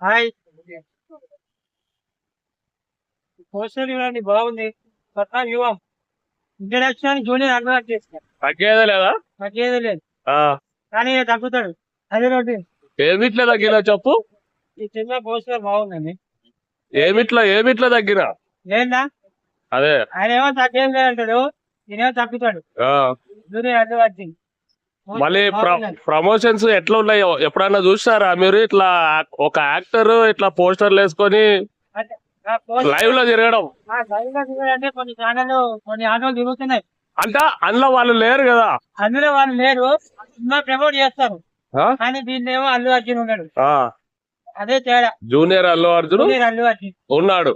Hi. Poster చూడండి బాగుంది. కొత్త యువం ఇంట్రడక్షన్ జూనియర్ అడ్వర్ట్ చేస్తారు. తగ్గేదే లేదా? తగ్గేది లేదు ఆ, కానీ ఈయన తగ్గుతాడు. అదే రోజు ఏమిట్లా తగ్గినా చెప్పు. ఈ సినిమా పోస్టర్ బాగుందండి. ఏమిట్లా తగ్గినా? ఏందా అదే. ఆయన ఏమో తగ్గేది లేదంటాడు, ఈయనేమో తగ్గుతాడు. ఆ, జూనియర్ అడ్వర్ట్ మళ్ళీ ప్రమోషన్స్ ఎట్లా ఉన్నాయో ఎప్పుడన్నా చూసారా మీరు? ఇట్లా ఒక యాక్టర్ ఇట్లా పోస్టర్లు వేసుకొని లైవ్ లో తిరగడం అంటే కొన్ని ఆటోలు తిరుగుతున్నాయి. అంట అందులో వాళ్ళు లేరు కదా. అందులో వాళ్ళు లేరు, సినిమా ప్రమోట్ చేస్తారు. ఆ? కానీ దీన్ని ఏమో అల్లు అర్జున్ ఉన్నాడు. ఆ, అదే తేడా. జూనియర్ అల్లు అర్జున్ జూనియర్ అల్లు అర్జున్ ఉన్నాడు,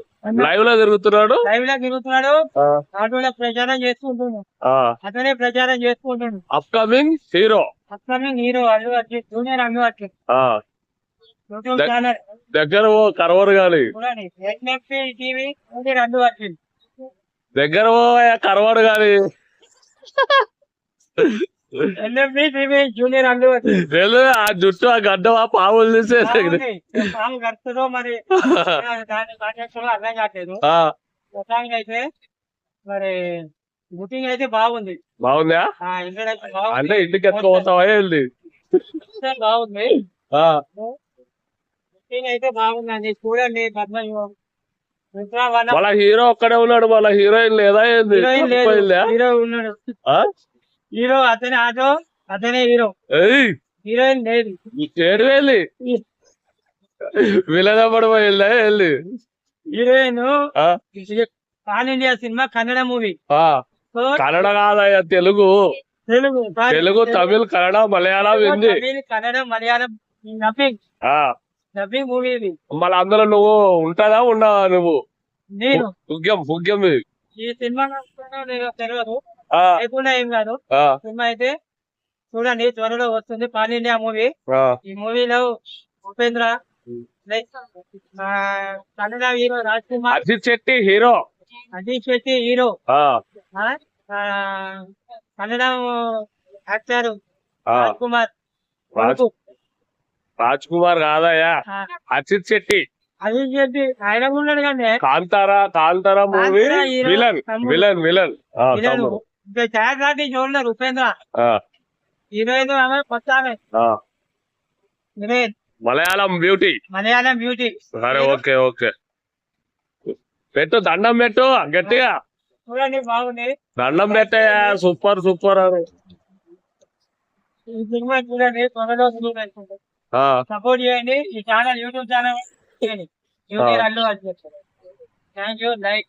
లైవ్ లో తిరుగుతున్నాడు. లైవ్ లో తిరుగుతున్నాడు, ఆ, ఆటోలో ప్రచారం చేసుకుంటున్నాడు. ఆ. అతనే ప్రచారం చేసుకుంటున్నాడు. Upcoming hero. Upcoming hero Allu Arjun, junior Allu Arjun. ఆ, యూట్యూబ్ ఛానల్ దగ్గర ఓ కరవరు గాని, చూడండి. NFC TV junior Allu Arjun. దగ్గర ఓ కరవరు గాని. NFC TV junior Allu Arjun. లేదు, ఆ జుట్టు ఆ గడ్డం ఆ పాములు తీసే బాగుంది. పాము కడుతుందో మరి దాని కాంటాక్ట్ అర్థం కావట్లేదు. మొత్తానికి అయితే మరి బుకింగ్ అయితే బాగుంది. బాగుందా? ఇంట్రడక్షన్ అంటే బాగుంది. ఇంటికి ఎత్తుకోపోతావా వెళ్ళి? పోస్టర్ బాగుంది. బుకింగ్ అయితే బాగుందండి. చూడండి. పద్మవ్యూహం వాళ్ళ హీరో ఒక్కడే ఉన్నాడు, వాళ్ళ హీరోయిన్ లేదా ఏంది? హీరోయిన్ లేదు, పోయిందా? హీరో ఉన్నాడు. ఆ? హీరో అతనే, ఆటో అతనే హీరో, ఏయ్, హీరోయిన్ లేదు. ఏడు వెళ్ళి విలదపడి పోయిందా వెళ్ళి? హీరోయిన్ ఆ? Pan India cinema Kannada movie. ఆ, కన్నడ కాదయ్యా, తెలుగు. తెలుగు తెలుగు, తమిళ్, కన్నడ, మలయాళం, హిందీ. తమిళ్, కన్నడ, మలయాళం, డబ్బింగ్ మూవీ ఇది. మళ్ళీ అందులో నువ్వు ఉంటదా ఉండవా నువ్వు? నేను భుగ్యం ఇది. ఈ సినిమా తెలియదు, ఆ, లేకుండా ఏం కాదు. ఆ, సినిమా అయితే చూడండి, త్వరలో వస్తుంది. Pan India movie. ఆ. ఈ మూవీలో Upendra, Kannada hero Raj Kumar, Ajith Shetty hero. Ajeesh Shetty hero, ఆ, కన్నడ యాక్టర్ ఆ. రాజ్ కుమార్ రాజ్ రాజ్ కుమార్ కాదయ్యా, అజిత్ శెట్టి. అజీష్ శెట్టి ఆయన ఉన్నాడు కానీ Kantara movie Kantara hero, villain తమ్ముడు. విలన్. ఆ, తమ్ముడు. ఇంకా ఛాయాగ్రాఫీ చూడలేరు. ఉపేంద్ర ఆ, హీరోయిన్, ఆమె కొత్త ఆమె ఆ. Heroine, Malayalam beauty. Malayalam beauty. సరే, ఓకే. పెట్టు, దండం పెట్టు గట్టిగా. చూడండి బాగుంది. దండం పెట్టే. సూపర్ అని. ఈ సినిమా చూడండి, త్వరలో రిలీజ్ అవుతుంది. ఆ, సపోర్ట్ చేయండి. ఈ ఛానల్ యూట్యూబ్ ఛానల్ చేయండి. Junior Allu Arjun. Thank you. Like